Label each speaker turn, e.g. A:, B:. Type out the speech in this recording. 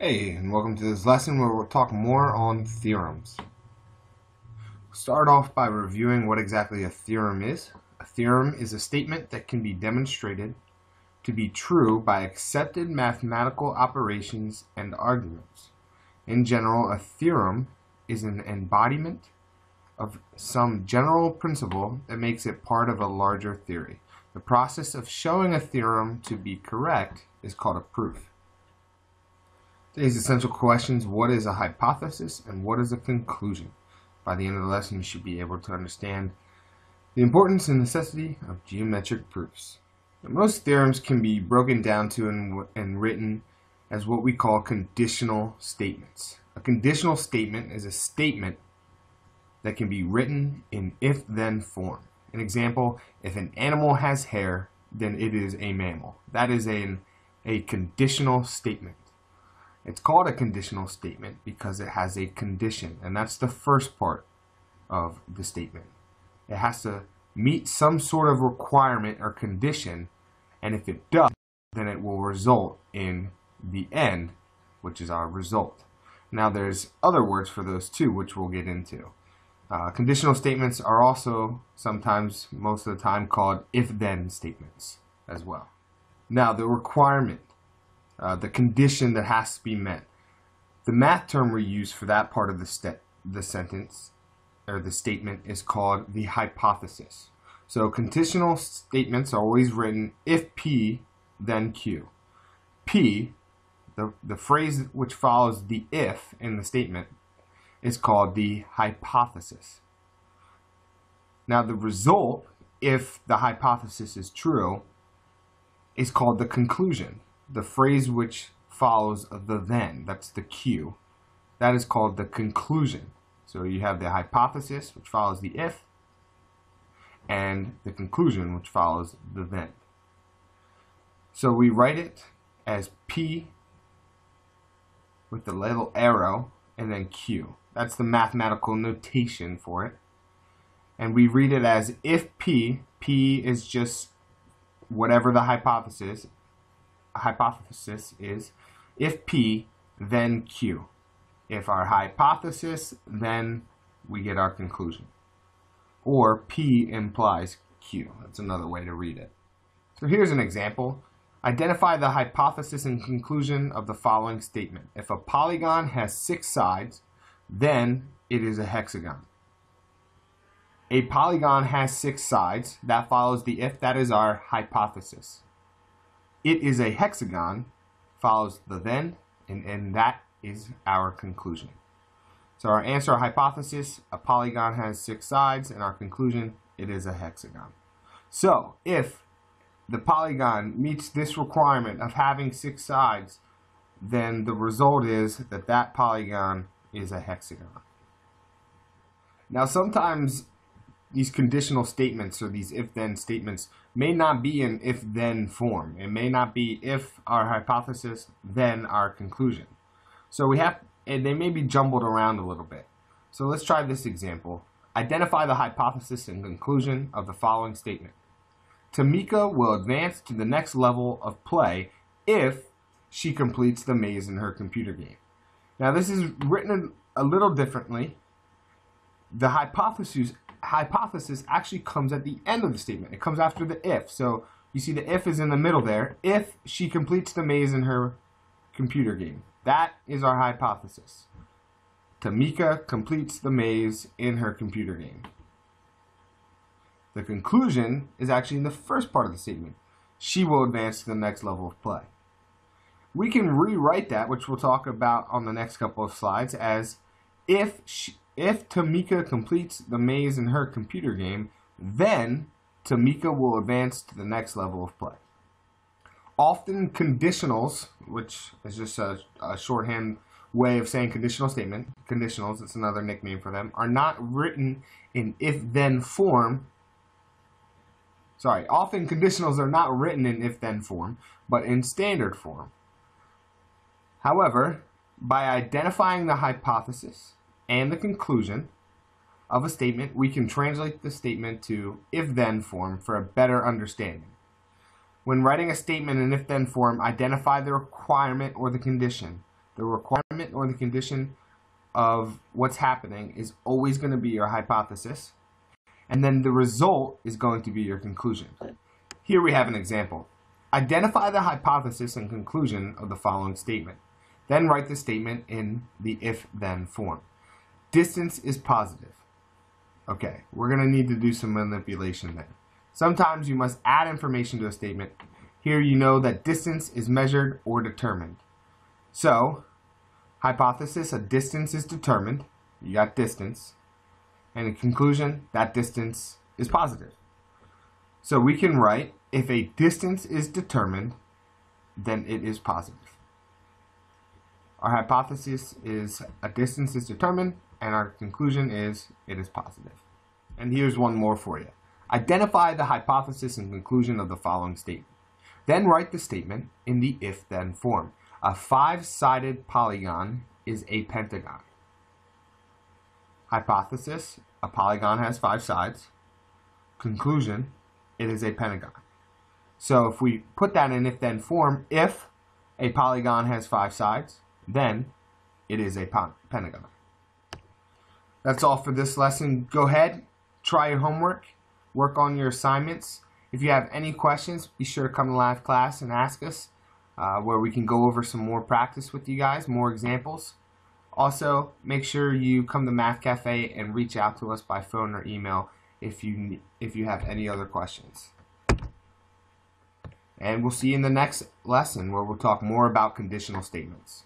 A: Hey, and welcome to this lesson where we'll talk more on theorems. Start off by reviewing what exactly a theorem is. A theorem is a statement that can be demonstrated to be true by accepted mathematical operations and arguments. In general, a theorem is an embodiment of some general principle that makes it part of a larger theory. The process of showing a theorem to be correct is called a proof. Today's essential questions: what is a hypothesis and what is a conclusion? By the end of the lesson, you should be able to understand the importance and necessity of geometric proofs. Most theorems can be broken down to and written as what we call conditional statements. A conditional statement is a statement that can be written in if-then form. An example: if an animal has hair, then it is a mammal. That is a conditional statement. It's called a conditional statement because it has a condition, and that's the first part of the statement. It has to meet some sort of requirement or condition, and if it does, then it will result in the end, which is our result. Now there's other words for those too, which we'll get into. Conditional statements are also sometimes, most of the time, called if-then statements as well. Now the requirement, the condition that has to be met. The math term we use for that part of the sentence or the statement is called the hypothesis. So conditional statements are always written if P, then Q. P, the phrase which follows the if in the statement, is called the hypothesis. Now the result, if the hypothesis is true, is called the conclusion. The phrase which follows the then, that's the Q, that is called the conclusion. So you have the hypothesis, which follows the if, and the conclusion, which follows the then. So we write it as P with the little arrow and then Q. That's the mathematical notation for it. And we read it as if P is just whatever the hypothesis is. If P, then Q. If our hypothesis, then we get our conclusion. Or P implies Q. That's another way to read it. So here's an example. Identify the hypothesis and conclusion of the following statement. If a polygon has 6 sides, then it is a hexagon. A polygon has 6 sides. That follows the if. That is our hypothesis. It is a hexagon follows the then, and that is our conclusion. So our answer, our hypothesis, a polygon has 6 sides, and our conclusion, it is a hexagon. So if the polygon meets this requirement of having 6 sides, then the result is that that polygon is a hexagon. Now sometimes these conditional statements or these if-then statements may not be in if-then form. It may not be if our hypothesis, then our conclusion. So and they may be jumbled around a little bit. So let's try this example. Identify the hypothesis and conclusion of the following statement. Tamika will advance to the next level of play if she completes the maze in her computer game. Now this is written a little differently. The hypothesis actually comes at the end of the statement. It comes after the if. So you see the if is in the middle there. If she completes the maze in her computer game. That is our hypothesis. Tamika completes the maze in her computer game. The conclusion is actually in the first part of the statement. She will advance to the next level of play. We can rewrite that, which we'll talk about on the next couple of slides, as if Tamika completes the maze in her computer game, then Tamika will advance to the next level of play. Often conditionals, which is just a shorthand way of saying conditional statement, conditionals, it's another nickname for them, are not written in if-then form. Often conditionals are not written in if-then form, but in standard form. However, by identifying the hypothesis and the conclusion of a statement, we can translate the statement to if-then form for a better understanding. When writing a statement in if-then form, identify the requirement or the condition. The requirement or the condition of what's happening is always going to be your hypothesis, and then the result is going to be your conclusion. Here we have an example. Identify the hypothesis and conclusion of the following statement. Then write the statement in the if-then form. Distance is positive. Okay, we're going to need to do some manipulation then. Sometimes you must add information to a statement. Here you know that distance is measured or determined. So, hypothesis, a distance is determined. You got distance. And in conclusion, that distance is positive. So we can write, if a distance is determined, then it is positive. Our hypothesis is a distance is determined, and our conclusion is it is positive. And here's one more for you. Identify the hypothesis and conclusion of the following statement. Then write the statement in the if-then form. A 5-sided polygon is a pentagon. Hypothesis, a polygon has 5 sides. Conclusion, it is a pentagon. So if we put that in if-then form, if a polygon has 5 sides, then it is a pentagon. That's all for this lesson. Go ahead, try your homework, work on your assignments. If you have any questions, be sure to come to live class and ask us, where we can go over some more practice with you guys, more examples. Also, make sure you come to Math Cafe and reach out to us by phone or email if you have any other questions. And we'll see you in the next lesson where we'll talk more about conditional statements.